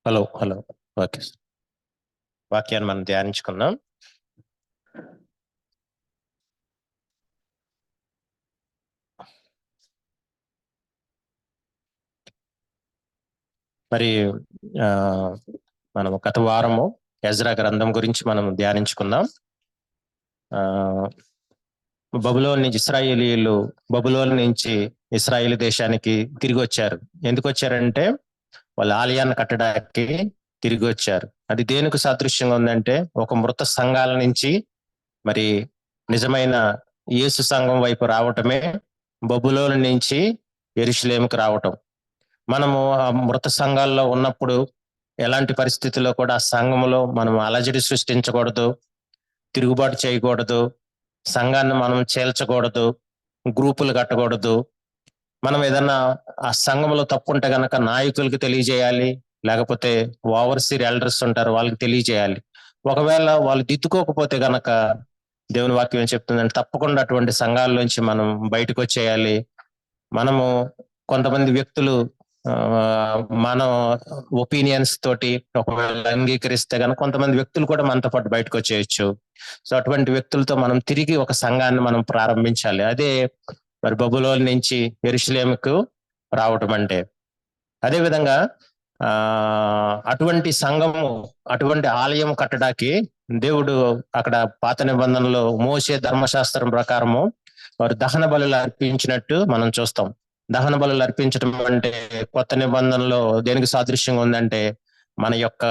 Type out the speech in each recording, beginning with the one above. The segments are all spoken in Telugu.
Hello hello okay sir. వాక్యాన్ని మనం ధ్యానించుకుందాం. మరి మనం గత వారము ఎజ్రా గ్రంథం గురించి మనం ధ్యానించుకుందాం. బబులోన్ నుంచి ఇస్రాయేలీలు బబులోన్ నుంచి ఇస్రాయేల్ దేశానికి తిరిగి వచ్చారు. ఎందుకు వచ్చారంటే వాళ్ళ ఆలయాన్ని కట్టడానికి తిరిగి వచ్చారు. అది దేనికి సాదృశ్యంగా ఉందంటే ఒక మృత సంఘాల నుంచి మరి నిజమైన యేసు సంఘం వైపు రావటమే బబులోను నుంచి యెరూషలేముకు రావటం. మనము ఆ మృత సంఘాల్లో ఉన్నప్పుడు ఎలాంటి పరిస్థితుల్లో కూడా ఆ సంఘములో మనం అలజడి సృష్టించకూడదు, తిరుగుబాటు చేయకూడదు, సంఘాన్ని మనం చేల్చకూడదు, గ్రూపులు కట్టకూడదు. మనం ఏదన్నా ఆ సంఘంలో తప్పు ఉంటే గనక నాయకులకు తెలియజేయాలి, లేకపోతే ఓవర్సీర్ ఎల్డర్స్ ఉంటారు వాళ్ళకి తెలియజేయాలి. ఒకవేళ వాళ్ళు దిద్దుకోకపోతే గనక దేవుని వాక్యం ఏం చెప్తుందంటే తప్పకుండా అటువంటి సంఘాల్లోంచి మనం బయటకు వచ్చేయాలి. మనము కొంతమంది వ్యక్తులు మన ఒపీనియన్స్ తోటి ఒకవేళ అంగీకరిస్తే కనుక కొంతమంది వ్యక్తులు కూడా మనతో పాటు బయటకు వచ్చేయచ్చు. సో అటువంటి వ్యక్తులతో మనం తిరిగి ఒక సంఘాన్ని మనం ప్రారంభించాలి. అదే మరి బబులోను నుంచి యెరూషలేముకు రావటం అంటే. అదే విధంగా అటువంటి సంఘము, అటువంటి ఆలయం కట్టడానికి దేవుడు అక్కడ పాత నిబంధనలో మోషే ధర్మశాస్త్రం ప్రకారము వారు దహన బలులు అర్పించినట్టు మనం చూస్తాం. దహన బలులు అర్పించడం అంటే కొత్త నిబంధనలో దేనికి సాదృశ్యంగా ఉందంటే మన యొక్క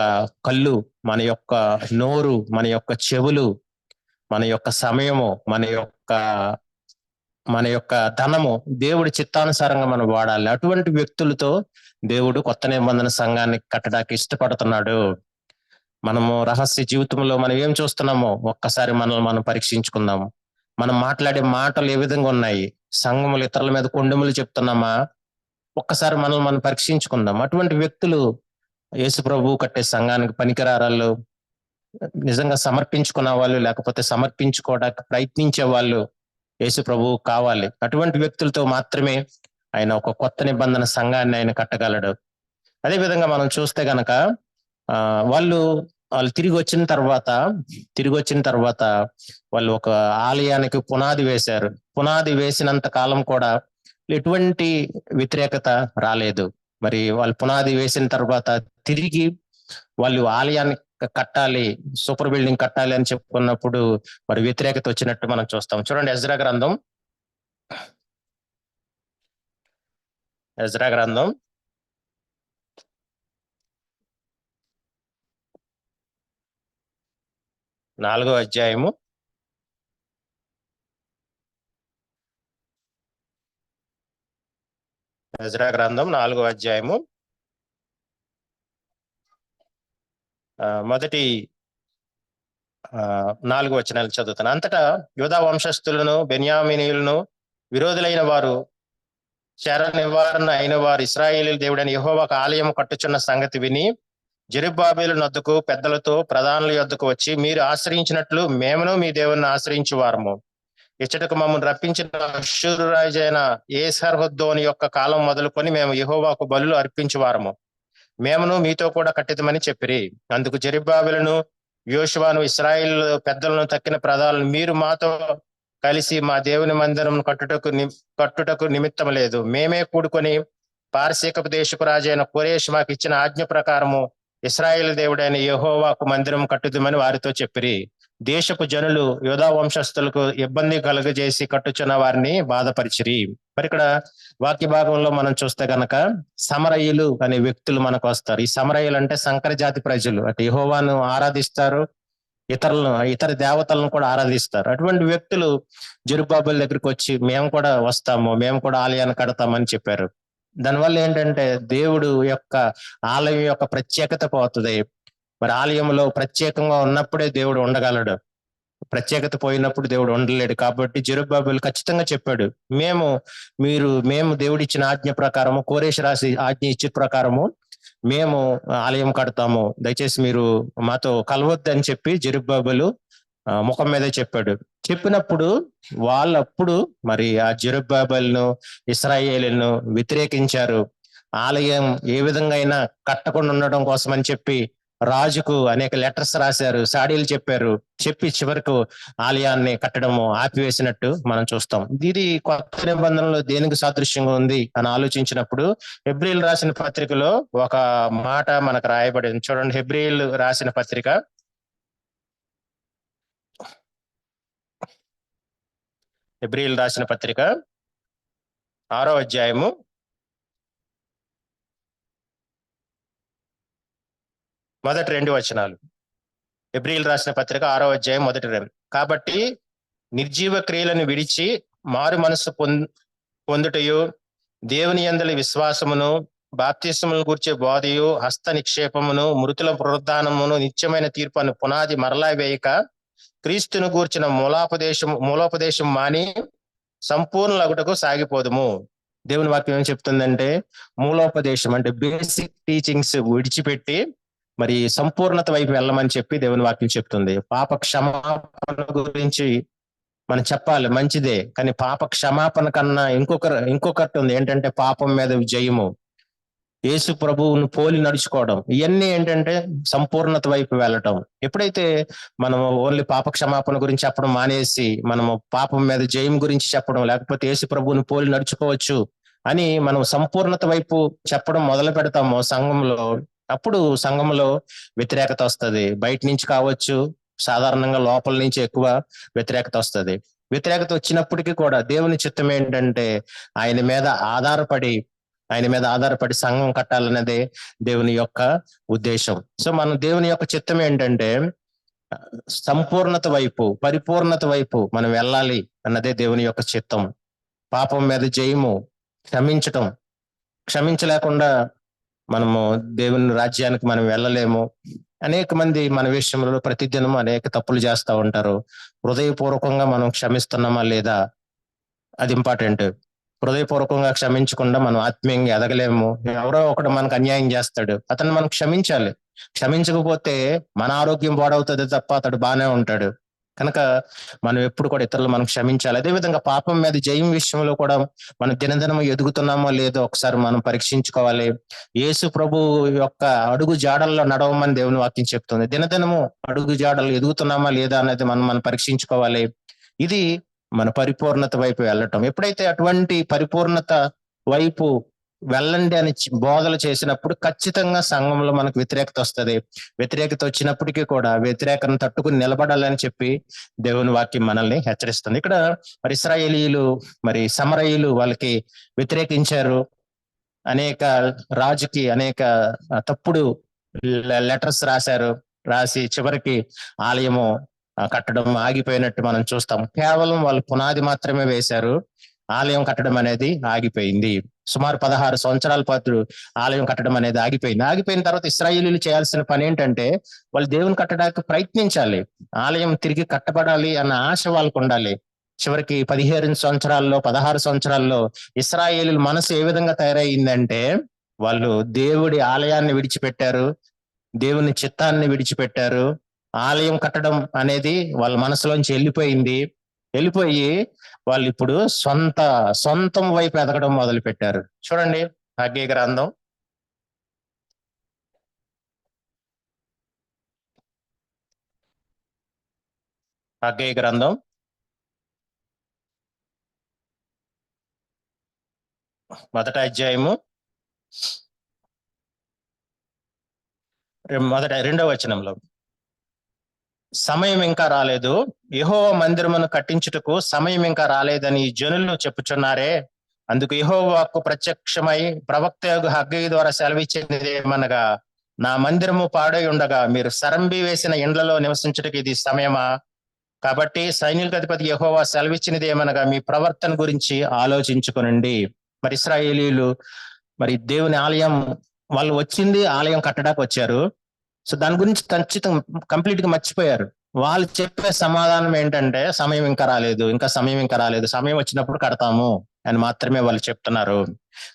కళ్ళు, మన యొక్క నోరు, మన యొక్క చెవులు, మన యొక్క సమయము, మన యొక్క ధనము దేవుడి చిత్తానుసారంగా మనం వాడాలి. అటువంటి వ్యక్తులతో దేవుడు కొత్త నిబంధన సంఘాన్ని కట్టడానికి ఇష్టపడుతున్నాడు. మనము రహస్య జీవితంలో మనం ఏం చూస్తున్నామో ఒక్కసారి మనల్ని మనం పరీక్షించుకుందాము. మనం మాట్లాడే మాటలు ఏ విధంగా ఉన్నాయి? సంఘములు ఇతరుల మీద కొండెములు చెప్తున్నామా? ఒక్కసారి మనల్ని మనం పరీక్షించుకుందాం. అటువంటి వ్యక్తులు యేసు ప్రభువు కట్టే సంఘానికి పనికిరారాళ్ళు, నిజంగా సమర్పించుకున్న వాళ్ళు, లేకపోతే సమర్పించుకోవడానికి ప్రయత్నించే వాళ్ళు యేసు ప్రభువు కావాలి. అటువంటి వ్యక్తులతో మాత్రమే ఆయన ఒక కొత్త నిబంధన సంఘాన్ని ఆయన కట్టగలడు. అదే విధంగా మనం చూస్తే గనక వాళ్ళు తిరిగి వచ్చిన తర్వాత వాళ్ళు ఒక ఆలయానికి పునాది వేశారు. పునాది వేసినంత కాలం కూడా ఎటువంటి వ్యతిరేకత రాలేదు. మరి వాళ్ళు పునాది వేసిన తర్వాత తిరిగి వాళ్ళు ఆలయాన్ని కట్టాలి, సూపర్ బిల్డింగ్ కట్టాలి అని చెప్పుకున్నప్పుడు మరి వ్యతిరేకత వచ్చినట్టు మనం చూస్తాం. చూడండి ఎజ్రా గ్రంథం 4వ అధ్యాయము 4వ అధ్యాయము మొదటి 4 వచనాలు చదువుతాను. అంతటా యూదా వంశస్థులను, బెన్యామీనీయులను, విరోధులైన వారు, చెర నివారణ అయిన వారు ఇశ్రాయేలీయుల దేవుడైన యెహోవాకు ఆలయం కట్టుచున్న సంగతి విని జెరుబ్బాబెలు నొద్దకు పెద్దలతో ప్రధానుల యొద్దకు వచ్చి, మీరు ఆశ్రయించినట్లు మేమును మీ దేవుని ఆశ్రయించు వారము. ఇచ్చటకు మమ్మల్ని రప్పించిన అష్షూరు రాజైన ఏసర్హద్దోని యొక్క కాలం మొదలుకొని మేము యెహోవాకు బలులు అర్పించు వారము. మేమును మీతో కూడా కట్టిదమని చెప్పిరి. అందుకు జెరుబ్బాబెలును, యోషువను, ఇశ్రాయేల్ పెద్దలను తక్కిన ప్రధానులను, మీరు మాతో కలిసి మా దేవుని మందిరం కట్టుటకు నిమిత్తం లేదు. మేమే కూడుకొని పారసీకపు దేశపు రాజైన కోరేష్ మాకు ఇచ్చిన ఆజ్ఞ ప్రకారము ఇశ్రాయేల్ దేవుడైన యెహోవాకు మందిరం కట్టుదమని వారితో చెప్పిరి. దేశపు జనులు యూదా వంశస్థులకు ఇబ్బంది కలుగజేసి కట్టుచున్న వారిని బాధపరిచిరి. మరి ఇక్కడ వాక్య భాగంలో మనం చూస్తే గనక సమరయులు అనే వ్యక్తులు మనకు వస్తారు. ఈ సమరయులు అంటే సంకర జాతి ప్రజలు. అటు యెహోవాను ఆరాధిస్తారు, ఇతర దేవతలను కూడా ఆరాధిస్తారు. అటువంటి వ్యక్తులు జెరుబ్బాబెలు దగ్గరికి వచ్చి మేము కూడా వస్తాము, మేము కూడా ఆలయాన్ని కడతామని చెప్పారు. దానివల్ల ఏంటంటే దేవుడు యొక్క ఆలయం యొక్క ప్రత్యేకత పోతుంది. మరి ఆలయంలో ప్రత్యేకంగా ఉన్నప్పుడే దేవుడు ఉండగలడు, ప్రత్యేకత పోయినప్పుడు దేవుడు ఉండలేడు. కాబట్టి జెరుబ్బాబెలు ఖచ్చితంగా చెప్పాడు, మేము దేవుడిచ్చిన ఆజ్ఞ ప్రకారము, కోరేష్ రాసి ఆజ్ఞ ఇచ్చిన ప్రకారము మేము ఆలయం కడతాము, దయచేసి మీరు మాతో కలవద్దని చెప్పి జెరుబ్బాబెలు ముఖం మీదే చెప్పాడు. చెప్పినప్పుడు వాళ్ళప్పుడు మరి ఆ జెరుబ్బాబెలును, ఇశ్రాయేలును వ్యతిరేకించారు. ఆలయం ఏ విధంగా అయినా కట్టకుండా ఉండడం కోసం అని చెప్పి రాజుకు అనేక లెటర్స్ రాశారు, సాడీలు చెప్పారు, చెప్పి చివరకు ఆలయాన్ని కట్టడము ఆపివేసినట్టు మనం చూస్తాం. ఇది కొత్త నిబంధనలో దేనికి సాదృశ్యంగా ఉంది అని ఆలోచించినప్పుడు హెబ్రీయులు రాసిన పత్రికలో ఒక మాట మనకు రాయబడింది. చూడండి, హెబ్రీయులు రాసిన పత్రిక హెబ్రీయులు రాసిన పత్రిక 6వ అధ్యాయము 1-2 వచనాలు. హెబ్రీయులు రాసిన పత్రిక 6వ అధ్యాయం 1-2. కాబట్టి నిర్జీవ క్రియలను విడిచి మారు మనసు పొందుటయు, దేవుని యందలి విశ్వాసమును, బాప్తిస్మమును గూర్చే బోధయు, హస్త నిక్షేపమును, మృతుల పునరుద్ధానమును, నిత్యమైన తీర్పును పునాది మరలా వేయక క్రీస్తును గూర్చిన మూలోపదేశం మాని సంపూర్ణలగుటకు సాగిపోదుము. దేవుని వాక్యం ఏం చెప్తుందంటే, మూలోపదేశం అంటే బేసిక్ టీచింగ్స్ విడిచిపెట్టి మరి సంపూర్ణత వైపు వెళ్ళమని చెప్పి దేవుని వాక్యం చెప్తుంది. పాప క్షమాపణ గురించి మనం చెప్పాలి, మంచిదే, కానీ పాప క్షమాపణ కన్నా ఇంకొకటి ఉంది. ఏంటంటే పాపం మీద జయము, యేసు ప్రభువును పోలి నడుచుకోవడం. ఇవన్నీ ఏంటంటే సంపూర్ణత వైపు వెళ్ళటం. ఎప్పుడైతే మనము ఓన్లీ పాప క్షమాపణ గురించి చెప్పడం మానేసి మనము పాపం మీద జయం గురించి చెప్పడం, లేకపోతే యేసు ప్రభువును పోలి నడుచుకోవచ్చు అని మనం సంపూర్ణత వైపు చెప్పడం మొదలు పెడతామో సంఘంలో, అప్పుడు సంఘంలో వ్యతిరేకత వస్తుంది. బయట నుంచి కావచ్చు, సాధారణంగా లోపల నుంచి ఎక్కువ వ్యతిరేకత వస్తుంది. వ్యతిరేకత వచ్చినప్పటికీ కూడా దేవుని చిత్తం ఏంటంటే ఆయన మీద ఆధారపడి సంఘం కట్టాలన్నదే దేవుని యొక్క ఉద్దేశం. సో మనం దేవుని యొక్క చిత్తం ఏంటంటే సంపూర్ణత వైపు, పరిపూర్ణత వైపు మనం వెళ్ళాలి అన్నదే దేవుని యొక్క చిత్తం. పాపం మీద జయము, క్షమించలేకుండా మనము దేవుని రాజ్యానికి మనం వెళ్ళలేము. అనేక మంది మన విషయంలో ప్రతిదినం అనేక తప్పులు చేస్తూ ఉంటారు. హృదయపూర్వకంగా మనం క్షమిస్తున్నామా లేదా, అది ఇంపార్టెంట్. హృదయపూర్వకంగా క్షమించకుండా మనం ఆత్మీయంగా ఎదగలేము. ఎవరో ఒకడు మనకు అన్యాయం చేస్తాడు, అతను మనం క్షమించాలి. క్షమించకపోతే మన ఆరోగ్యం పాడవుతుంది తప్ప అతడు బాగానే ఉంటాడు. కనుక మనం ఎప్పుడు కూడా ఇతరులు మనం క్షమించాలి. అదేవిధంగా పాపం మీద జయం విషయంలో కూడా మనం దినదినం ఎదుగుతున్నామో లేదో ఒకసారి మనం పరీక్షించుకోవాలి. యేసు ప్రభు యొక్క అడుగు జాడల్లో నడవమని దేవుని వాక్యం చెప్తుంది. దినదినము అడుగు జాడలు ఎదుగుతున్నామా లేదా అనేది మనం పరీక్షించుకోవాలి. ఇది మన పరిపూర్ణత వైపు వెళ్ళటం. ఎప్పుడైతే అటువంటి పరిపూర్ణత వైపు వెళ్ళండి అని బోధలు చేసినప్పుడు ఖచ్చితంగా సంఘంలో మనకు వ్యతిరేకత వస్తుంది. వ్యతిరేకత వచ్చినప్పటికీ కూడా వ్యతిరేకతను తట్టుకుని నిలబడాలని చెప్పి దేవుని వాక్యం మనల్ని హెచ్చరిస్తుంది. ఇక్కడ మరి ఇశ్రాయేలీయులు, మరి సమరయులు వాళ్ళకి వ్యతిరేకించారు. రాజుకి అనేక తప్పుడు లెటర్స్ రాసి చివరికి ఆలయము కట్టడం ఆగిపోయినట్టు మనం చూస్తాం. కేవలం వాళ్ళు పునాది మాత్రమే వేశారు, ఆలయం కట్టడం అనేది ఆగిపోయింది. సుమారు 16 సంవత్సరాల పాటు ఆలయం కట్టడం అనేది ఆగిపోయిన తర్వాత ఇశ్రాయేలీయులు చేయాల్సిన పని ఏంటంటే వాళ్ళు దేవుని కట్టడానికి ప్రయత్నించాలి. ఆలయం తిరిగి కట్టబడాలి అన్న ఆశ వాళ్ళకు ఉండాలి. చివరికి 16 సంవత్సరాల్లో ఇశ్రాయేలీయుల మనసు ఏ విధంగా తయారయ్యిందంటే వాళ్ళు దేవుడి ఆలయాన్ని విడిచిపెట్టారు, దేవుని చిత్తాన్ని విడిచిపెట్టారు. ఆలయం కట్టడం అనేది వాళ్ళ మనసులోంచి వెళ్ళిపోయి వాళ్ళు ఇప్పుడు సొంతం వైపు ఎదగడం మొదలు పెట్టారు. చూడండి, హగ్గై గ్రంథం 1వ అధ్యాయము 2వ వచనంలో, సమయం ఇంకా రాలేదు, యెహోవా మందిరమును కట్టించుటకు సమయం ఇంకా రాలేదని జనులు చెప్పుచున్నారే, అందుకు యెహోవా వాక్కు ప్రత్యక్షమై ప్రవక్త హగ్గై ద్వారా సెలవిచ్చినదేమనగా, నా మందిరము పాడై ఉండగా మీరు సరంబి వేసిన ఇండ్లలో నివసించుటకు ఇది సమయమా? కాబట్టి సైన్యులకు అధిపతి యెహోవా సెలవిచ్చినదేమనగా, మీ ప్రవర్తన గురించి ఆలోచించుకొనండి. మరి ఇశ్రాయేలీయులు మరి దేవుని ఆలయం వాళ్ళు వచ్చింది ఆలయం కట్టడానికి వచ్చారు. సో దాని గురించి కంప్లీట్ గా మర్చిపోయారు. వాళ్ళు చెప్పే సమాధానం ఏంటంటే సమయం ఇంకా రాలేదు, సమయం వచ్చినప్పుడు కడతాము అని మాత్రమే వాళ్ళు చెప్తున్నారు.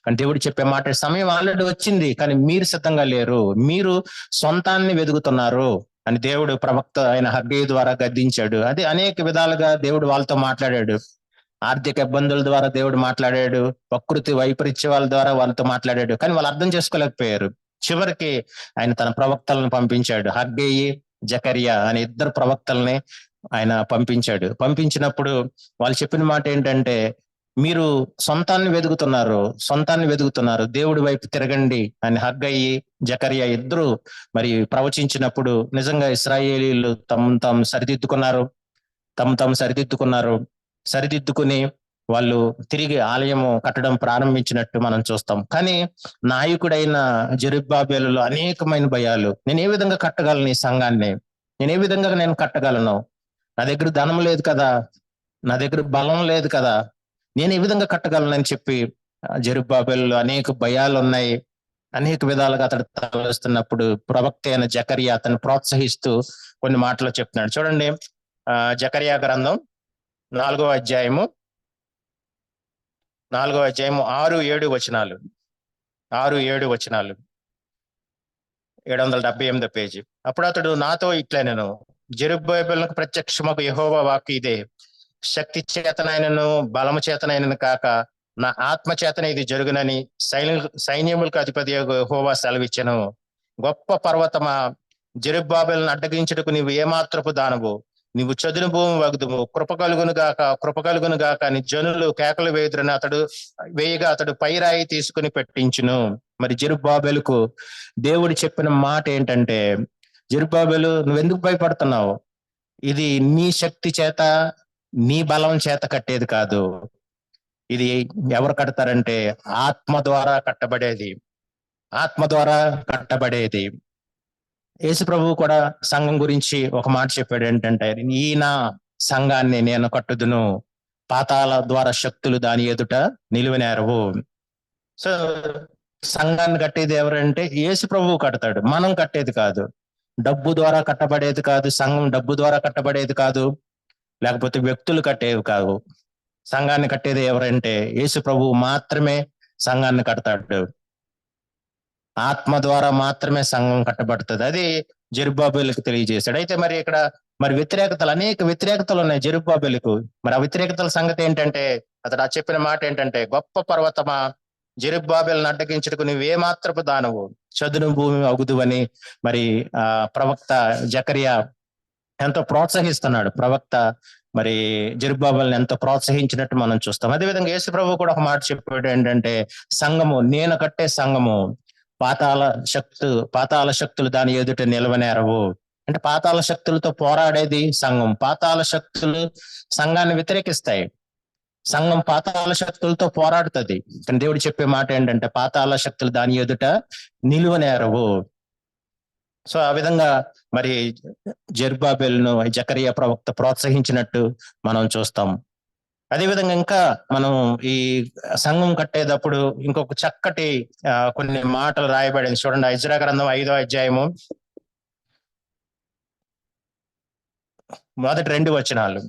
కానీ దేవుడు చెప్పే మాట, సమయం ఆల్రెడీ వచ్చింది కానీ మీరు సిద్ధంగా లేరు, మీరు సొంతాన్ని వెతుకుతున్నారు అని దేవుడు ప్రవక్త అయిన హగ్గై ద్వారా గద్దించాడు. అది అనేక విధాలుగా దేవుడు వాళ్ళతో మాట్లాడాడు. ఆర్థిక ఇబ్బందుల ద్వారా దేవుడు మాట్లాడాడు, ప్రకృతి వైపరీత్యాల ద్వారా వాళ్ళతో మాట్లాడాడు, కానీ వాళ్ళు అర్థం చేసుకోలేకపోయారు. చివరికి ఆయన తన ప్రవక్తలను పంపించాడు. హగ్గయి, జకరియా అనే ఇద్దరు ప్రవక్తల్ని ఆయన పంపించినప్పుడు వాళ్ళు చెప్పిన మాట ఏంటంటే, మీరు సొంతాన్ని వెతుకుతున్నారు, దేవుడి వైపు తిరగండి అని హగ్గయి, జకరియా ఇద్దరు మరి ప్రవచించినప్పుడు నిజంగా ఇశ్రాయేలీయులు తమ సరిదిద్దుకుని వాళ్ళు తిరిగి ఆలయము కట్టడం ప్రారంభించినట్టు మనం చూస్తాం. కానీ నాయకుడైన జెరుబ్బాబెలులో అనేకమైన భయాలు. నేను ఏ విధంగా కట్టగలను ఈ సంఘాన్ని? నేను కట్టగలను? నా దగ్గర ధనం లేదు కదా, నా దగ్గర బలం లేదు కదా, నేను ఏ విధంగా కట్టగలనని చెప్పి జెరుబ్బాబెలులో అనేక భయాలు ఉన్నాయి. అనేక విధాలుగా అతడు తలస్తున్నప్పుడు ప్రవక్త అయిన జకరియా అతన్ని ప్రోత్సహిస్తూ కొన్ని మాటలు చెప్తున్నాడు. చూడండి, జకరియా గ్రంథం 4వ అధ్యాయము 6-7 వచనాలు. 778 పేజీ. అప్పుడు అతడు నాతో ఇట్లా, నేను జెరుబ్బాబెలునకు ప్రత్యక్షమగు యెహోవా వాక్కు ఇదే, శక్తి చేతనైనను బలము చేతనైనను కాక నా ఆత్మ చేతన ఇది జరుగునని సైన్యములకు అధిపతి యెహోవా సెలవిచ్చెను. గొప్ప పర్వతమా, జెరుబ్బాబెలును అడ్డగించుటకు నీవు ఏమాత్రపు దానవు, నీవు చదును భూమి వగుదుము, కృప కలుగును గాక అని జనులు కేకలు వేయగా అతడు పైరాయి తీసుకుని పెట్టించును. మరి జెరుబ్బాబెలుకు దేవుడు చెప్పిన మాట ఏంటంటే, జెరుబ్బాబెలు, నువ్వెందుకు భయపడుతున్నావు? ఇది నీ శక్తి చేత, నీ బలం చేత కట్టేది కాదు. ఇది ఎవరు కడతారంటే ఆత్మ ద్వారా కట్టబడేది. యేసు ప్రభువు కూడా సంఘం గురించి ఒక మాట చెప్పాడు ఏంటంటే, ఈ నా సంఘాన్ని నేను కట్టుదును, పాతాల ద్వారా శక్తులు దాని ఎదుట నిలువనేరవు. సో సంఘాన్ని కట్టేది ఎవరంటే యేసు ప్రభువు కడతాడు, మనం కట్టేది కాదు. డబ్బు ద్వారా కట్టబడేది కాదు సంఘం, డబ్బు ద్వారా కట్టబడేది కాదు, లేకపోతే వ్యక్తులు కట్టేవి కాదు. సంఘాన్ని కట్టేది ఎవరంటే యేసు ప్రభువు మాత్రమే సంఘాన్ని కడతాడు. ఆత్మ ద్వారా మాత్రమే సంఘం కట్టబడుతుంది. అది జెరుబ్బాబెలుకు తెలియజేశాడు. అయితే మరి ఇక్కడ అనేక వ్యతిరేకతలు ఉన్నాయి జెరుబ్బాబెలుకు. మరి ఆ వ్యతిరేకతల సంగతి ఏంటంటే, అతడు ఆ చెప్పిన మాట ఏంటంటే, గొప్ప పర్వతమా, జెరుబ్బాబెలును అడ్డగించుటకు నువ్వే మాత్రపు దానవు, చదును భూమి అగుదువని మరి ప్రవక్త జకరియా ఎంతో ప్రోత్సహిస్తున్నాడు. ప్రవక్త మరి జెరుబ్బాబెలును ఎంతో ప్రోత్సహించినట్టు మనం చూస్తాం. అదేవిధంగా యేసు ప్రభు కూడా ఒక మాట చెప్పాడు ఏంటంటే, నేను కట్టే సంఘము పాతాళ శక్తులు దాని ఎదుట నిలవనేరవు. అంటే పాతాళ శక్తులతో పోరాడేది సంఘం. పాతాళ శక్తులు సంఘాన్ని వ్యతిరేకిస్తాయి, సంఘం పాతాళ శక్తులతో పోరాడుతుంది. కానీ దేవుడు చెప్పే మాట ఏంటంటే, పాతాళ శక్తులు దాని ఎదుట నిలువనేరవు. సో ఆ విధంగా మరి జెరుబ్బాబెలును జకరియా ప్రవక్త ప్రోత్సహించినట్టు మనం చూస్తాం. అదేవిధంగా ఇంకా మనం ఈ సంఘం కట్టేటప్పుడు ఇంకొక చక్కటి కొన్ని మాటలు రాయబడింది. చూడండి, ఎజ్రా గ్రంథం 5వ అధ్యాయము మొదటి 2 వచనాలు.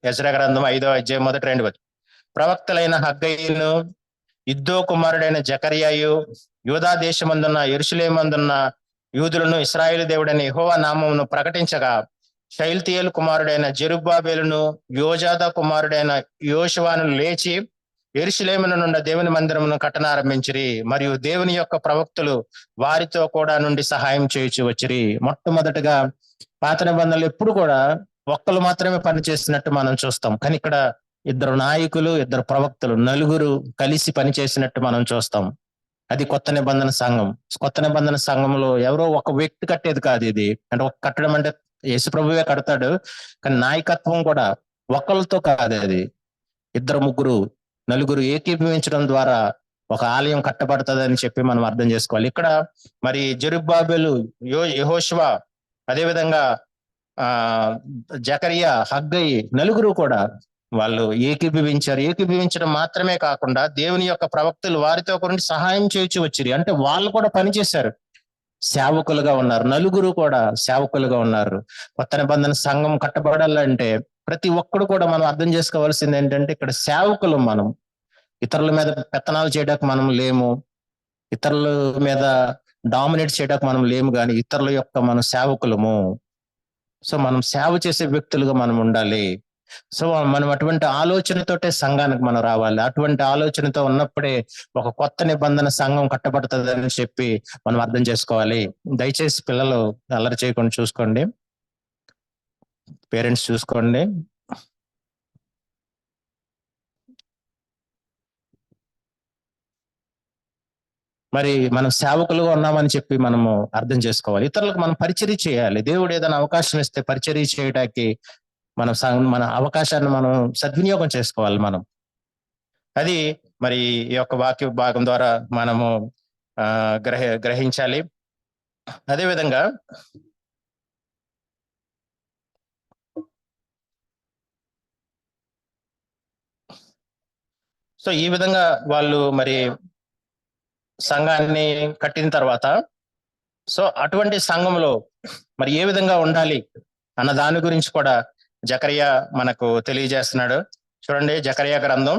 ఎజ్రా గ్రంథం 5వ అధ్యాయం మొదటి 2 వచనం. ప్రవక్తలైన హగ్గయిను, ఇద్దో కుమారుడైన జకర్యాయు, యూదా దేశమందున్న యెరూషలేమందున్న యూదులను ఇశ్రాయేలు దేవుడైన యెహోవా నామమును ప్రకటించగా, షయల్తీయేలు కుమారుడైన జెరుబ్బాబెలును, యోజాదా కుమారుడైన యోషువను లేచి యెరూషలేమున నుండి దేవుని మందిరమును కట్టనారంభించిరి. మరియు దేవుని యొక్క ప్రవక్తలు వారితో కూడా నుండి సహాయం చేయుచు వచ్చిరి. మొట్టమొదటిగా పాత నిబంధనలు ఎప్పుడు కూడా ఒక్కరు మాత్రమే పనిచేసినట్టు మనం చూస్తాం. కానీ ఇక్కడ ఇద్దరు నాయకులు, ఇద్దరు ప్రవక్తలు, నలుగురు కలిసి పనిచేసినట్టు మనం చూస్తాం. అది కొత్త నిబంధన సంఘం. కొత్త నిబంధన సంఘంలో ఎవరో ఒక వ్యక్తి కట్టేది కాదు. ఇది అంటే ఒక కట్టడం అంటే యేసు ప్రభువే కడతాడు, కానీ నాయకత్వం కూడా ఒకళ్ళతో కాదు. అది ఇద్దరు, ముగ్గురు, నలుగురు ఏకీభవించడం ద్వారా ఒక ఆలయం కట్టబడుతుంది అని చెప్పి మనం అర్థం చేసుకోవాలి. ఇక్కడ మరి జెరుబ్బాబెలు, యెహోషువ, అదేవిధంగా జకరియా, హగ్గయి, నలుగురు కూడా వాళ్ళు ఏకీభవించడం మాత్రమే కాకుండా దేవుని యొక్క ప్రవక్తలు వారితో కొన్ని సహాయం చేయించి వచ్చిరి. అంటే వాళ్ళు కూడా పనిచేశారు, సేవకులుగా ఉన్నారు. నలుగురు కూడా సేవకులుగా ఉన్నారు. కొత్త నిబంధన సంఘం కట్టబడాలంటే ప్రతి ఒక్కడు కూడా మనం అర్థం చేసుకోవాల్సింది ఏంటంటే, ఇక్కడ సేవకులు మనం. ఇతరుల మీద పెత్తనాలు చేయడానికి మనం లేము, ఇతరుల మీద డామినేట్ చేయడానికి మనం లేము, కానీ ఇతరుల యొక్క మనం సేవకులము. సో మనం సేవ చేసే వ్యక్తులుగా మనం ఉండాలి. సో మనం అటువంటి ఆలోచనతోటే సంఘానికి మనం రావాలి. అటువంటి ఆలోచనతో ఉన్నప్పుడే ఒక కొత్త నిబంధన సంఘం కట్టబడుతుందని చెప్పి మనం అర్థం చేసుకోవాలి. దయచేసి పిల్లలు అల్లరి చేయకుండా చూసుకోండి, పేరెంట్స్ చూసుకోండి. మరి మనం సేవకులుగా ఉన్నామని చెప్పి మనము అర్థం చేసుకోవాలి. ఇతరులకు మనం పరిచర్య చేయాలి. దేవుడు ఏదైనా అవకాశం ఇస్తే పరిచర్య చేయడానికి మన అవకాశాన్ని మనం సద్వినియోగం చేసుకోవాలి. అది మరి ఈ యొక్క వాక్య భాగం ద్వారా మనము గ్రహించాలి. అదేవిధంగా సో ఈ విధంగా వాళ్ళు మరి సంఘాన్ని కట్టిన తర్వాత సో అటువంటి సంఘంలో మరి ఏ విధంగా ఉండాలి అన్న దాని గురించి కూడా జకరియా మనకు తెలియజేస్తున్నాడు. చూడండి, జకరియా గ్రంథం.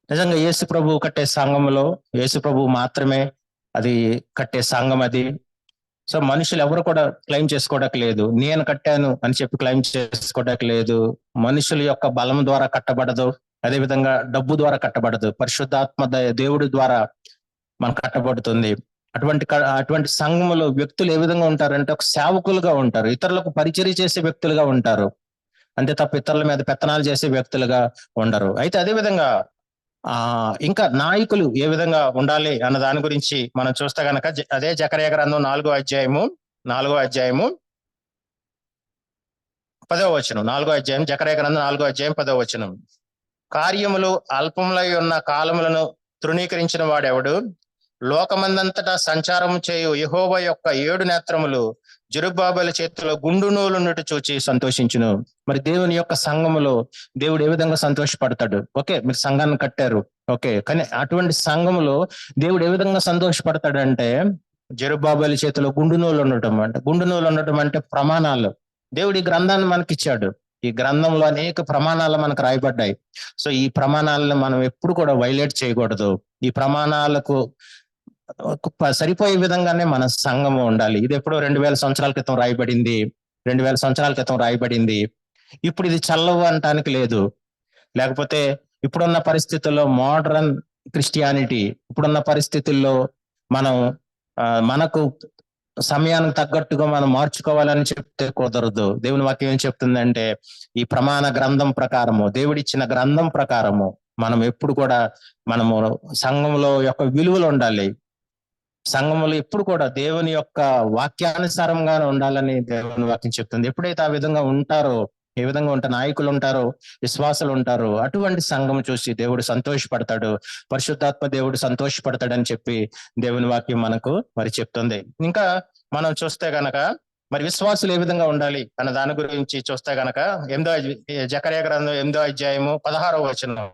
నిజంగా యేసు ప్రభు కట్టే సంఘంలో యేసు ప్రభు మాత్రమే అది కట్టే సంఘం అది. సో మనుషులు ఎవరు కూడా క్లెయిమ్ చేసుకోవడానికి లేదు. నేను కట్టాను అని చెప్పి క్లెయిమ్ చేసుకోవడానికి లేదు. మనుషుల యొక్క బలం ద్వారా కట్టబడదు, అదేవిధంగా డబ్బు ద్వారా కట్టబడదు, పరిశుద్ధాత్మ దేవుడి ద్వారా మనకు కట్టబడుతుంది. అటువంటి సంఘములో వ్యక్తులు ఏ విధంగా ఉంటారంటే ఒక సేవకులుగా ఉంటారు, ఇతరులకు పరిచర్య చేసే వ్యక్తులుగా ఉంటారు, అంతే తప్ప ఇతరుల మీద పెత్తనాలు చేసే వ్యక్తులుగా ఉండరు. అయితే అదేవిధంగా ఇంకా నాయకులు ఏ విధంగా ఉండాలి అన్న దాని గురించి మనం చూస్తే గనక అదే జకరియా గ్రంథం 4వ అధ్యాయము 10వ వచనం. 4వ అధ్యాయం జకరియా గ్రంథం 4వ అధ్యాయం 10వ వచనం. కార్యములు అల్పములై ఉన్న కాలములను తృణీకరించిన వాడెవడు? లోకమందంతటా సంచారము చేయు యెహోవా యొక్క 7 నేత్రములు జెరుబ్బాబెలు చేతిలో గుండు నూలున్నట్టు చూచి సంతోషించును. మరి దేవుని యొక్క సంఘములో దేవుడు ఏ విధంగా సంతోషపడతాడు? ఓకే, మీరు సంఘాన్ని కట్టారు, ఓకే, కానీ అటువంటి సంఘములో దేవుడు ఏ విధంగా సంతోషపడతాడు అంటే జెరుబ్బాబెలు చేతిలో గుండు నూలు ఉండటం అంటే ప్రమాణాలు. దేవుడు ఈ గ్రంథాన్ని మనకిచ్చాడు. ఈ గ్రంథంలో అనేక ప్రమాణాలు మనకు రాయబడ్డాయి. సో ఈ ప్రమాణాలను మనం ఎప్పుడు కూడా వైలేట్ చేయకూడదు. ఈ ప్రమాణాలకు సరిపోయే విధంగానే మన సంఘము ఉండాలి. ఇది ఎప్పుడో 2000 సంవత్సరాల క్రితం రాయబడింది, 2000 సంవత్సరాల క్రితం రాయబడింది. ఇప్పుడు ఇది చల్లవు అనటానికి లేదు. లేకపోతే ఇప్పుడున్న పరిస్థితుల్లో మోడర్న్ క్రిస్టియానిటీ, ఇప్పుడున్న పరిస్థితుల్లో మనం మనకు సమయానికి తగ్గట్టుగా మనం మార్చుకోవాలని చెప్తే కుదరదు. దేవుని వాక్యం ఏం చెప్తుందంటే ఈ ప్రమాణ గ్రంథం ప్రకారము, దేవుడిచ్చిన గ్రంథం ప్రకారము మనం ఎప్పుడు కూడా మనము సంఘంలో యొక్క విలువలు ఉండాలి. సంఘములు ఎప్పుడు కూడా దేవుని యొక్క వాక్యానుసారంగానే ఉండాలని దేవుని వాక్యం చెప్తుంది. ఎప్పుడైతే ఆ విధంగా ఉంటారో, ఏ విధంగా ఉంటారు నాయకులు ఉంటారో, విశ్వాసులు ఉంటారో, అటువంటి సంఘం చూసి దేవుడు సంతోషపడతాడు, పరిశుద్ధాత్మ దేవుడు సంతోషపడతాడని చెప్పి దేవుని వాక్యం మనకు మరి చెప్తుంది. ఇంకా మనం చూస్తే గనక మరి విశ్వాసులు ఏ విధంగా ఉండాలి అన్న దాని గురించి చూస్తే గనక జకరియా గ్రంథం 8వ అధ్యాయము 16వ వచనం.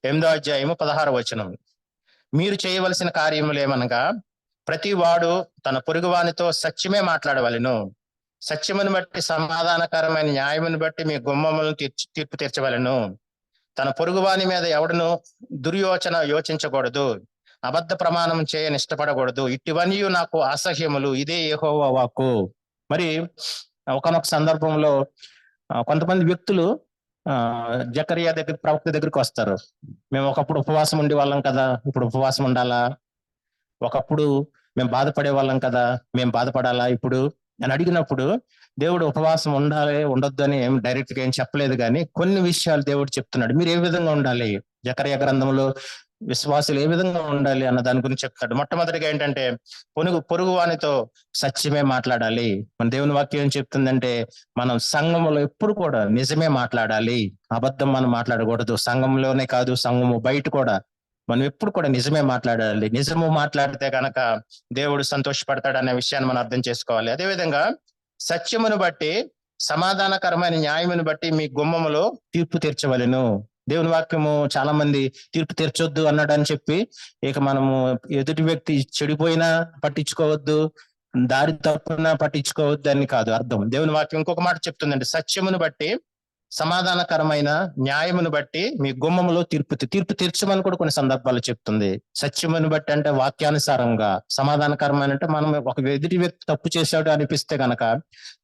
8వ అధ్యాయము 16వ వచనం. మీరు చేయవలసిన కార్యములేమనగా ప్రతి వాడు తన పొరుగువానితో సత్యమే మాట్లాడవలెను, సత్యమును బట్టి సమాధానకరమైన న్యాయమును బట్టి మీ గుమ్మములను తీర్పు తీర్చవలెను. తన పొరుగువాని మీద ఎవడును యోచించకూడదు, అబద్ధ ప్రమాణం చేయని ఇష్టపడకూడదు. ఇటువన్నీ నాకు అసహ్యములు, ఇదే యెహోవా వాక్కు. మరి ఒకనొక సందర్భంలో కొంతమంది వ్యక్తులు జకరియా ప్రవక్త దగ్గరికి వస్తారు. మేము ఒకప్పుడు ఉపవాసం ఉండే వాళ్ళం కదా, ఇప్పుడు ఉపవాసం ఉండాలా? ఒకప్పుడు మేము బాధపడే వాళ్ళం కదా, మేము బాధపడాలా ఇప్పుడు అని అడిగినప్పుడు దేవుడు ఉపవాసం ఉండాలి ఉండొద్దు అని ఏం డైరెక్ట్ గా ఏం చెప్పలేదు, కానీ కొన్ని విషయాలు దేవుడు చెప్తున్నాడు. మీరు ఏ విధంగా ఉండాలి, జకరియా గ్రంథంలో విశ్వాసులు ఏ విధంగా ఉండాలి అన్న దాని గురించి చెప్తాడు. మొట్టమొదటిగా ఏంటంటే పొరుగు వానితో సత్యమే మాట్లాడాలి. మన దేవుని వాక్యం ఏం చెప్తుందంటే మనం సంఘములో ఎప్పుడు కూడా నిజమే మాట్లాడాలి, అబద్ధం మనం మాట్లాడకూడదు. సంఘంలోనే కాదు, సంఘము బయట కూడా మనం ఎప్పుడు కూడా నిజమే మాట్లాడాలి. నిజము మాట్లాడితే కనుక దేవుడు సంతోషపడతాడు అనే విషయాన్ని మనం అర్థం చేసుకోవాలి. అదేవిధంగా సత్యమును బట్టి సమాధానకరమైన న్యాయమును బట్టి మీ గుమ్మములో తీర్పు తీర్చవలెను. దేవుని వాక్యము చాలా మంది తీర్పు తీర్చొద్దు అన్నాడు అని చెప్పి ఇక మనము ఎదుటి వ్యక్తి చెడిపోయినా పట్టించుకోవద్దు, దారి తప్పున పట్టించుకోవద్దు అని కాదు అర్థం. దేవుని వాక్యం ఇంకొక మాట చెప్తుందండి, సత్యమును బట్టి సమాధానకరమైన న్యాయమును బట్టి మీ గుమ్మములో తీర్పు తీర్చమని కూడా కొన్ని సందర్భాలు చెప్తుంది. సత్యమును బట్టి అంటే వాక్యానుసారంగా, సమాధానకరమైన అంటే మనం ఒక ఎదుటి వ్యక్తి తప్పు చేశాడు అనిపిస్తే గనక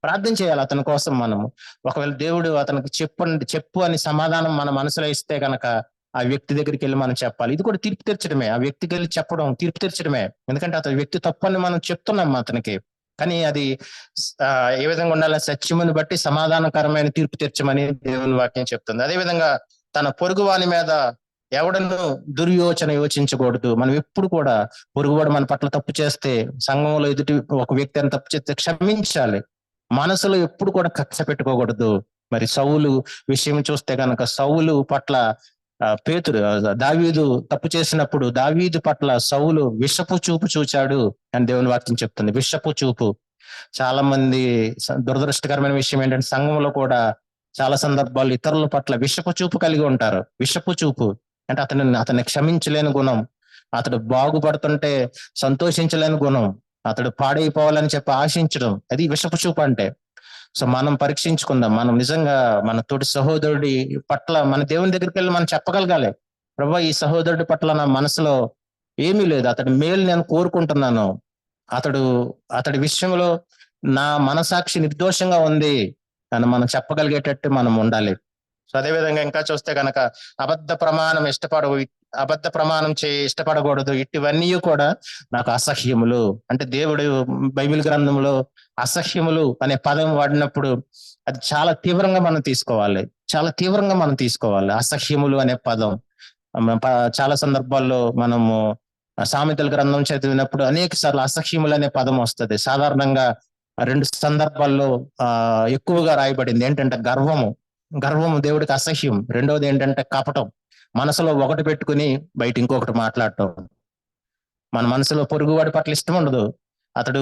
ప్రార్థన చేయాలి అతని కోసం. మనము ఒకవేళ దేవుడు అతనికి చెప్పు అని సమాధానం మన మనసులో ఇస్తే గనక ఆ వ్యక్తి దగ్గరికి వెళ్ళి మనం చెప్పాలి. ఇది కూడా తీర్పు తీర్చడమే, ఆ వ్యక్తికి వెళ్ళి చెప్పడం తీర్పు తీర్చడమే. ఎందుకంటే అతని వ్యక్తి తప్పని మనం చెప్తున్నాం అతనికి. కానీ అది ఏ విధంగా ఉండాలి? సత్యమును బట్టి సమాధానకరమైన తీర్పు తీర్చమని దేవుని వాక్యం చెప్తుంది. అదేవిధంగా తన పొరుగు వాని మీద ఎవడను దుర్యోచన యోచించకూడదు. మనం ఎప్పుడు కూడా పొరుగువాడు మన పట్ల తప్పు చేస్తే, సంఘంలో ఎదుటి ఒక వ్యక్తి అని తప్పు చేస్తే క్షమించాలి. మనసులో ఎప్పుడు కూడా కక్ష పెట్టుకోకూడదు. మరి సౌలు విషయం చూస్తే కనుక సౌలు పట్ల పేతురు దావీదు తప్పు చేసినప్పుడు దావీదు పట్ల సౌలు విషపు చూపు చూచాడు అని దేవుని వాక్యం చెప్తుంది. విషపు చూపు. చాలా మంది దురదృష్టకరమైన విషయం ఏంటంటే సంఘంలో కూడా చాలా సందర్భాలు ఇతరుల పట్ల విషపు చూపు కలిగి ఉంటారు. విషపు చూపు అంటే అతన్ని క్షమించలేని గుణం, అతడు బాగుపడుతుంటే సంతోషించలేని గుణం, అతడు పాడైపోవాలని చెప్పి ఆశించడం, అది విషపు చూపు అంటే. సో మనం పరీక్షించుకుందాం. మనం నిజంగా మన తోటి సహోదరుడి పట్ల మన దేవుని దగ్గరికి వెళ్ళి మనం చెప్పగలగాలి, ప్రభువా ఈ సహోదరుడి పట్ల నా మనసులో ఏమీ లేదు, అతడి మేలు నేను కోరుకుంటున్నాను, అతడి విషయంలో నా మనసాక్షి నిర్దోషంగా ఉంది అని మనం చెప్పగలిగేటట్టు మనం ఉండాలి. సో అదేవిధంగా ఇంకా చూస్తే కనుక అబద్ధ ప్రమాణం ఇష్టపడకూడదు. ఇటువన్నీ కూడా నాకు అసహ్యములు. అంటే దేవుడు బైబిల్ గ్రంథంలో అసహ్యములు అనే పదం వాడినప్పుడు అది చాలా తీవ్రంగా మనం తీసుకోవాలి. అసహ్యములు అనే పదం చాలా సందర్భాల్లో మనము సామెతల గ్రంథం చదివినప్పుడు అనేక సార్లు అసహ్యములు అనే పదం వస్తుంది. సాధారణంగా 2 సందర్భాల్లో ఎక్కువగా రాయబడింది. ఏంటంటే గర్వము దేవుడికి అసహ్యం. రెండవది ఏంటంటే కపటం. మనసులో ఒకటి పెట్టుకుని బయట ఇంకొకటి మాట్లాడటం. మన మనసులో పొరుగువాడి పట్ల ఇష్టం ఉండదు, అతడు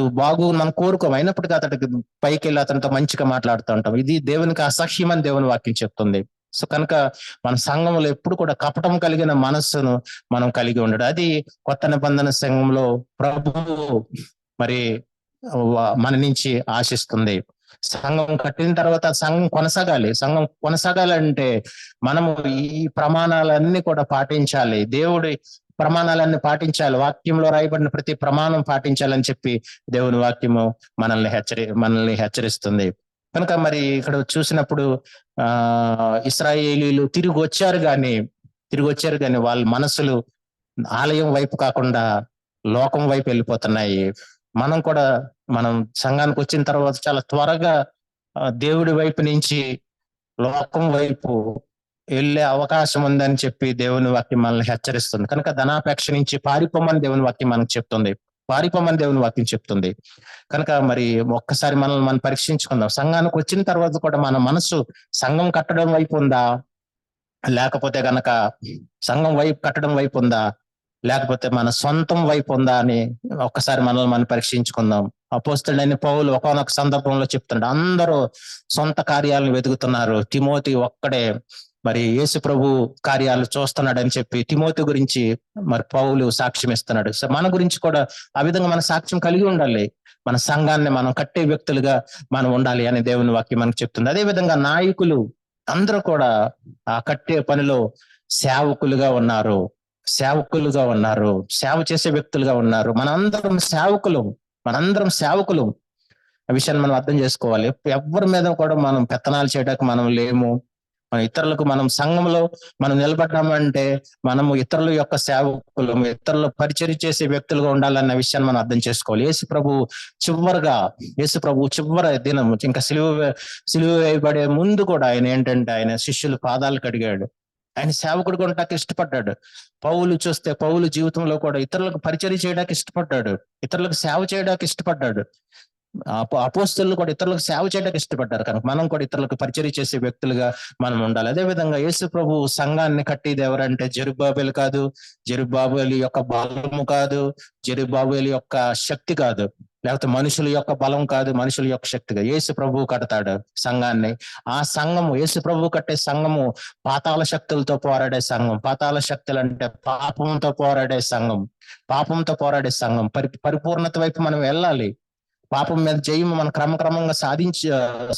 మనం కోరుకోం, అయినప్పటికీ అతడికి పైకి వెళ్ళి అతనితో మంచిగా మాట్లాడుతూ ఉంటాం. ఇది దేవునికి అసహ్యం అని దేవుని వాక్యం చెప్తుంది. సో కనుక మన సంఘంలో ఎప్పుడు కూడా కపటం కలిగిన మనస్సును మనం కలిగి ఉండడు. అది కొత్త నిబంధన సంఘంలో ప్రభువు మరి మన నుంచి ఆశిస్తుంది. సంఘం కట్టిన తర్వాత సంఘం కొనసాగాలంటే మనము ఈ ప్రమాణాలన్నీ కూడా పాటించాలి. దేవుడి ప్రమాణాలన్నీ పాటించాలి. వాక్యంలో రాయబడిన ప్రతి ప్రమాణం పాటించాలని చెప్పి దేవుని వాక్యము మనల్ని హెచ్చరిస్తుంది. కనుక మరి ఇక్కడ చూసినప్పుడు ఇశ్రాయేలీలు తిరిగి వచ్చారు కానీ వాళ్ళ మనసులు ఆలయం వైపు కాకుండా లోకం వైపు వెళ్ళిపోతున్నాయి. మనం సంఘానికి వచ్చిన తర్వాత చాలా త్వరగా దేవుడి వైపు నుంచి లోకం వైపు వెళ్ళే అవకాశం ఉందని చెప్పి దేవుని వాక్యం మనల్ని హెచ్చరిస్తుంది. కనుక ధనాపేక్ష నుంచి పారిపోమని దేవుని వాక్యం మనకు చెప్తుంది. కనుక మరి ఒక్కసారి మనల్ని మనం పరీక్షించుకుందాం. సంఘానికి వచ్చిన తర్వాత కూడా మన మనసు సంఘం కట్టడం వైపు ఉందా, లేకపోతే గనక సంఘం వైపు కట్టడం వైపు ఉందా, లేకపోతే మన సొంతం వైపు ఉందా అని ఒక్కసారి మనల్ని మనం పరీక్షించుకుందాం. అపోస్తలుడైన పౌలు ఒకానొక సందర్భంలో చెప్తున్నాడు, అందరూ సొంత కార్యాలను వెతుకుతున్నారు, తిమోతి ఒక్కడే మరి యేసు ప్రభు కార్యాలు చూస్తున్నాడు అని చెప్పి తిమోతి గురించి మరి పౌలు సాక్ష్యం ఇస్తున్నాడు. సో మన గురించి కూడా ఆ విధంగా మన సాక్ష్యం కలిగి ఉండాలి. మన సంఘాన్ని మనం కట్టే వ్యక్తులుగా మనం ఉండాలి అని దేవుని వాక్యం మనకు చెప్తుంది. అదే విధంగా నాయకులు అందరూ కూడా ఆ కట్టే పనిలో సేవకులుగా ఉన్నారు, సేవ చేసే వ్యక్తులుగా ఉన్నారు. మనందరం సేవకులు. ఆ విషయాన్ని మనం అర్థం చేసుకోవాలి. ఎవరి మీద కూడా మనం పెత్తనాలు చేయడానికి మనం లేము. మన ఇతరులకు మనం సంఘంలో మనం నిలబడ్డామంటే మనము ఇతరుల యొక్క సేవకులు, ఇతరులు పరిచర్య చేసే వ్యక్తులుగా ఉండాలన్న విషయాన్ని మనం అర్థం చేసుకోవాలి. యేసు ప్రభు చివరి దినం ఇంకా సిలువ వేయబడే ముందు కూడా ఆయన శిష్యులు పాదాలు కడిగాడు. ఆయన సేవకుడు ఉండటానికి ఇష్టపడ్డాడు. పౌలు జీవితంలో కూడా ఇతరులకు పరిచర్య చేయడానికి ఇష్టపడ్డాడు, ఇతరులకు సేవ చేయడానికి ఇష్టపడ్డాడు. అపోస్తలులు కూడా ఇతరులకు సేవ చేయడానికి ఇష్టపడ్డారు. కనుక మనం కూడా ఇతరులకు పరిచర్య చేసే వ్యక్తులుగా మనం ఉండాలి. అదే విధంగా యేసు ప్రభు సంఘాన్ని కట్టేది ఎవరంటే జెరుబ్బాబెలు కాదు, జెరుబ్బాబెలు యొక్క బలము కాదు, జెరుబ్బాబెలు యొక్క శక్తి కాదు, లేకపోతే మనుషుల యొక్క బలం కాదు, మనుషుల యొక్క శక్తిగా యేసు ప్రభువు కడతాడు సంఘాన్ని. ఆ సంఘము, యేసు ప్రభువు కట్టే సంఘము పాతాళ శక్తులతో పోరాడే సంఘం. పాతాళ శక్తులు అంటే పాపంతో పోరాడే సంఘం. పరిపూర్ణత వైపు మనం వెళ్ళాలి. పాపం మీద జయము మనం క్రమక్రమంగా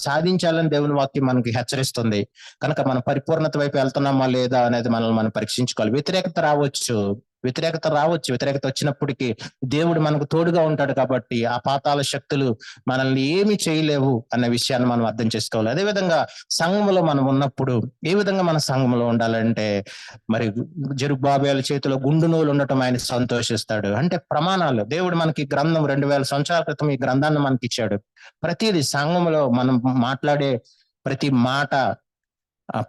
సాధించాలని దేవుని వాక్యం మనకి హెచ్చరిస్తుంది. కనుక మనం పరిపూర్ణత వైపు వెళ్తున్నామా లేదా అనేది మనల్ని మనం పరీక్షించుకోవాలి. వ్యతిరేకత రావచ్చు. వ్యతిరేకత వచ్చినప్పటికీ దేవుడు మనకు తోడుగా ఉంటాడు కాబట్టి ఆ పాతాళ శక్తులు మనల్ని ఏమి చేయలేవు అన్న విషయాన్ని మనం అర్థం చేసుకోవాలి. అదేవిధంగా సంఘంలో మనం ఉన్నప్పుడు ఏ విధంగా మన సంఘంలో ఉండాలంటే, మరి జెరుబ్బాబెలు చేతిలో గుండు నూలు ఉండటం ఆయన సంతోషిస్తాడు. అంటే ప్రమాణాలు దేవుడు మనకి గ్రంథం 2000 సంవత్సరాల క్రితం ఈ గ్రంథాన్ని మనకి ఇచ్చాడు. ప్రతిదీ సంఘంలో మనం మాట్లాడే ప్రతి మాట,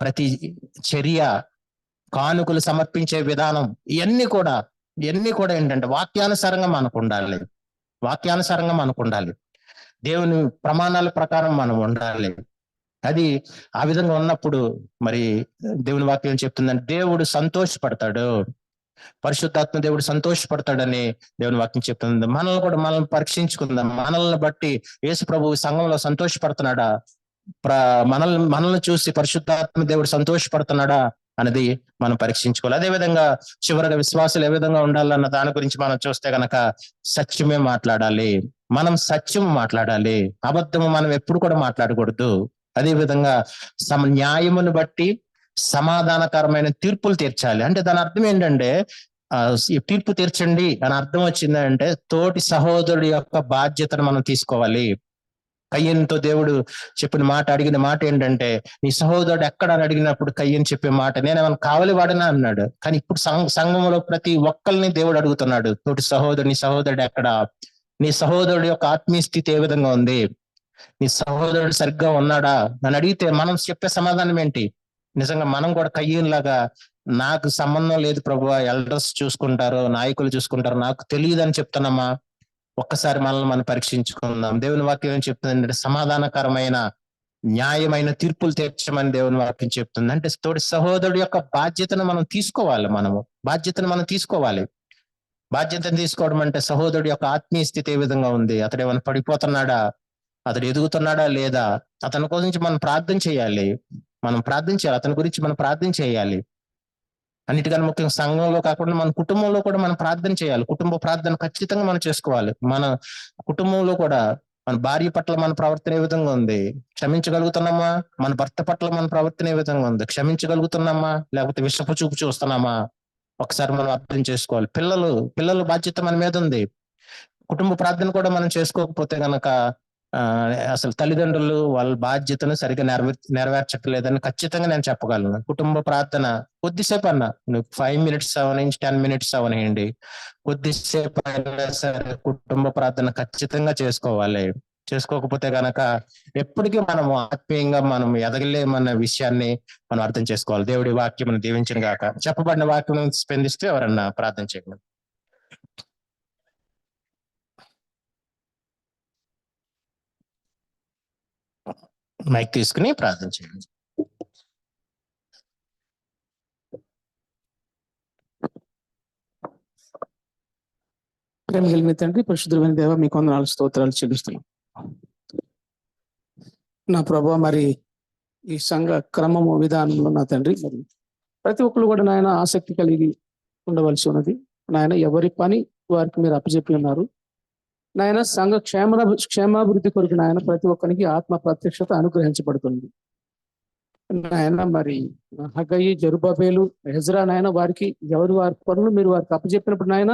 ప్రతి చర్య, కానుకలు సమర్పించే విధానం, ఇవన్నీ కూడా ఏంటంటే వాక్యానుసారంగా మనకు ఉండాలి. దేవుని ప్రమాణాల ప్రకారం మనం ఉండాలి. అది ఆ విధంగా ఉన్నప్పుడు మరి దేవుని వాక్యం చెప్తుందంటే దేవుడు సంతోషపడతాడు, పరిశుద్ధాత్మ దేవుడు సంతోషపడతాడని దేవుని వాక్యం చెప్తుంది. మనల్ని పరీక్షించుకుందాం. మనల్ని బట్టి యేసు ప్రభువు సంఘంలో సంతోషపడుతున్నాడా, మనల్ని చూసి పరిశుద్ధాత్మ దేవుడు సంతోషపడుతున్నాడా అనేది మనం పరీక్షించుకోవాలి. అదేవిధంగా చివరిగా విశ్వాసులు ఏ విధంగా ఉండాలన్న దాని గురించి మనం చూస్తే గనక సత్యమే మాట్లాడాలి. మనం సత్యం మాట్లాడాలి, అబద్ధము మనం ఎప్పుడు కూడా మాట్లాడకూడదు. అదే విధంగా న్యాయమును బట్టి సమాధానకరమైన తీర్పులు తీర్చాలి. అంటే దాని అర్థం ఏంటంటే తీర్పు తీర్చండి అని అర్థం వచ్చిందంటే తోటి సహోదరుడి యొక్క బాధ్యతను మనం తీసుకోవాలి. కయ్యనుతో దేవుడు అడిగిన మాట ఏంటంటే, నీ సహోదరుడు ఎక్కడ అని అడిగినప్పుడు కయ్యను చెప్పే మాట, నేనేమైనా కావలి వాడనా అన్నాడు. కానీ ఇప్పుడు సంఘంలో ప్రతి ఒక్కరిని దేవుడు అడుగుతున్నాడు, తోటి నీ సహోదరుడు ఎక్కడ, నీ సహోదరుడు యొక్క ఆత్మీయ స్థితి ఏ విధంగా ఉంది, నీ సహోదరుడు సరిగ్గా ఉన్నాడా అని అడిగితే మనం చెప్పే సమాధానం ఏంటి? నిజంగా మనం కూడా కయ్యనులాగా, నాకు సంబంధం లేదు ప్రభువా, ఎల్డర్స్ చూసుకుంటారు, నాయకులు చూసుకుంటారు, నాకు తెలియదు అని చెప్తున్నామా? ఒక్కసారి మనల్ని మనం పరీక్షించుకుందాం. దేవుని వాక్యం ఏం చెప్తుందంటే సమాధానకరమైన న్యాయమైన తీర్పులు తీర్చమని దేవుని వాక్యం చెప్తుంది. అంటే తోటి సహోదరుడు యొక్క బాధ్యతను మనం తీసుకోవాలి. బాధ్యతను తీసుకోవడం అంటే సహోదరుడు యొక్క ఆత్మీయ స్థితి ఏ విధంగా ఉంది, అతడు ఏమైనా పడిపోతున్నాడా, అతడు ఎదుగుతున్నాడా లేదా, అతని గురించి మనం ప్రార్థన చేయాలి. అతని గురించి మనం ప్రార్థన చేయాలి. అన్నిటికన్నా ముఖ్యంగా సంఘంలో కాకుండా మన కుటుంబంలో కూడా మనం ప్రార్థన చేయాలి. కుటుంబ ప్రార్థన ఖచ్చితంగా మనం చేసుకోవాలి. మన కుటుంబంలో కూడా మన భార్య పట్ల మన ప్రవర్తన ఏ విధంగా ఉంది, క్షమించగలుగుతున్నామా? మన భర్త పట్ల మన ప్రవర్తన ఏ విధంగా ఉంది, క్షమించగలుగుతున్నామా లేకపోతే విషపు చూపు చూస్తున్నామా? ఒకసారి మనం అర్థం చేసుకోవాలి. పిల్లల బాధ్యత మన మీద ఉంది. కుటుంబ ప్రార్థన కూడా మనం చేసుకోకపోతే గనక అసలు తల్లిదండ్రులు వాళ్ళ బాధ్యతను సరిగ్గా నెరవేర్చట్లేదని ఖచ్చితంగా నేను చెప్పగలను. కుటుంబ ప్రార్థన కొద్దిసేపు అన్నా, 5 minutes అవనండి, 10 minutes అవనండి, కొద్దిసేపు అయినా సరే కుటుంబ ప్రార్థన ఖచ్చితంగా చేసుకోవాలి. చేసుకోకపోతే గనక ఎప్పటికీ మనం ఆత్మీయంగా మనం ఎదగలేమన్న విషయాన్ని మనం అర్థం చేసుకోవాలి. దేవుడి వాక్యం దీవించిన గాక. చెప్పబడిన వాక్యం స్పందిస్తూ ఎవరన్నా ప్రార్థన చేయగలరు? మైక్ తీసుకుని ప్రార్థన చేయండి. ప్రేమ కలిగిన తండ్రి, పరిశుద్ధమైన దేవ, మీకు వందనాలు, స్తోత్రాలు చెల్లిస్తున్నాం. నా ప్రభా, మరి ఈ సంఘ క్రమము విధానంలో నా తండ్రి, మరి ప్రతి ఒక్కరు కూడా నాయన ఆసక్తి కలిగి ఉండవలసి ఉన్నది. నాయన ఎవరి పని వారికి మీరు అప్పచెప్పి ఉన్నారు. నాయన సంఘ క్షేమాభివృద్ధి కొరకు నాయన ప్రతి ఒక్కరికి ఆత్మ ప్రత్యక్షత అనుగ్రహించబడుతుంది. నాయన మరి హగ్గయి, జెరుబ్బాబెలు, ఎజ్రా నాయన వారికి వారి పనులు మీరు వారికి అప్పచెప్పినప్పుడు నాయన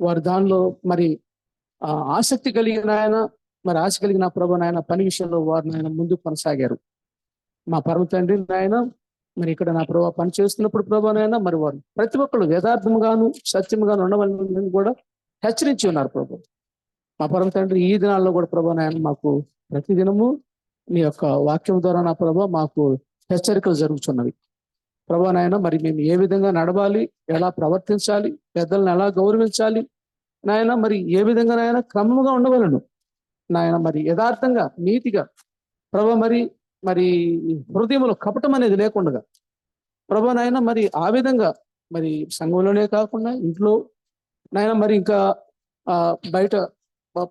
వారు దానిలో మరి ఆసక్తి కలిగిన ఆయన, మరి ఆశ కలిగిన ప్రభు నాయన పని విషయంలో వారు నాయన ముందుకు కొనసాగారు. మా పరమ తండ్రి నాయన, మరి ఇక్కడ నా ప్రభావ పని చేస్తున్నప్పుడు ప్రభా నాయన మరి వారు ప్రతి ఒక్కరు యథార్థముగాను సత్యముగాను ఉండవాలని కూడా హెచ్చరించి ఉన్నారు ప్రభు. మా పరమ తండ్రి ఈ దినాల్లో కూడా ప్రభా నాయన మాకు ప్రతిదినము మీ యొక్క వాక్యం ద్వారా నా ప్రభా మాకు హెచ్చరికలు జరుగుతున్నవి ప్రభా నాయన. మరి మేము ఏ విధంగా నడవాలి, ఎలా ప్రవర్తించాలి, పెద్దలను ఎలా గౌరవించాలి నాయన, మరి ఏ విధంగా నాయన క్రమముగా ఉండవలను నాయన, మరి యథార్థంగా నీతిగా ప్రభా, మరి హృదయంలో కపటం అనేది లేకుండా ప్రభా నాయన, మరి ఆ విధంగా మరి సంఘంలోనే కాకుండా ఇంట్లో నాయన, మరి ఇంకా బయట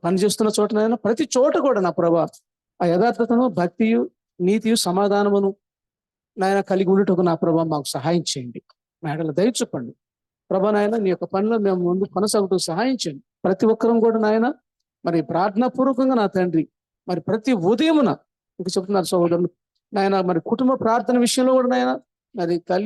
పనిచేస్తున్న చోట నాయన, ప్రతి చోట కూడా నా ప్రభా ఆ యథార్థతను, భక్తియు, నీతియు, సమాధానమును నాయన కలిగి ఉండటకు నా ప్రభా మాకు సహాయం చేయండి. మేడలు దయచూపండి ప్రభా నాయన. నీ యొక్క పనిలో మేము ముందు కొనసాగుతూ సహాయం చేయండి. ప్రతి ఒక్కరం కూడా నాయన మరి ప్రార్థనా పూర్వకంగా నా తండ్రి మరి ప్రతి ఉదయమున మీకు చెప్తున్నారు సహోదరులు నాయన మరి కుటుంబ ప్రార్థన విషయంలో కూడా నాయన మరి తల్లి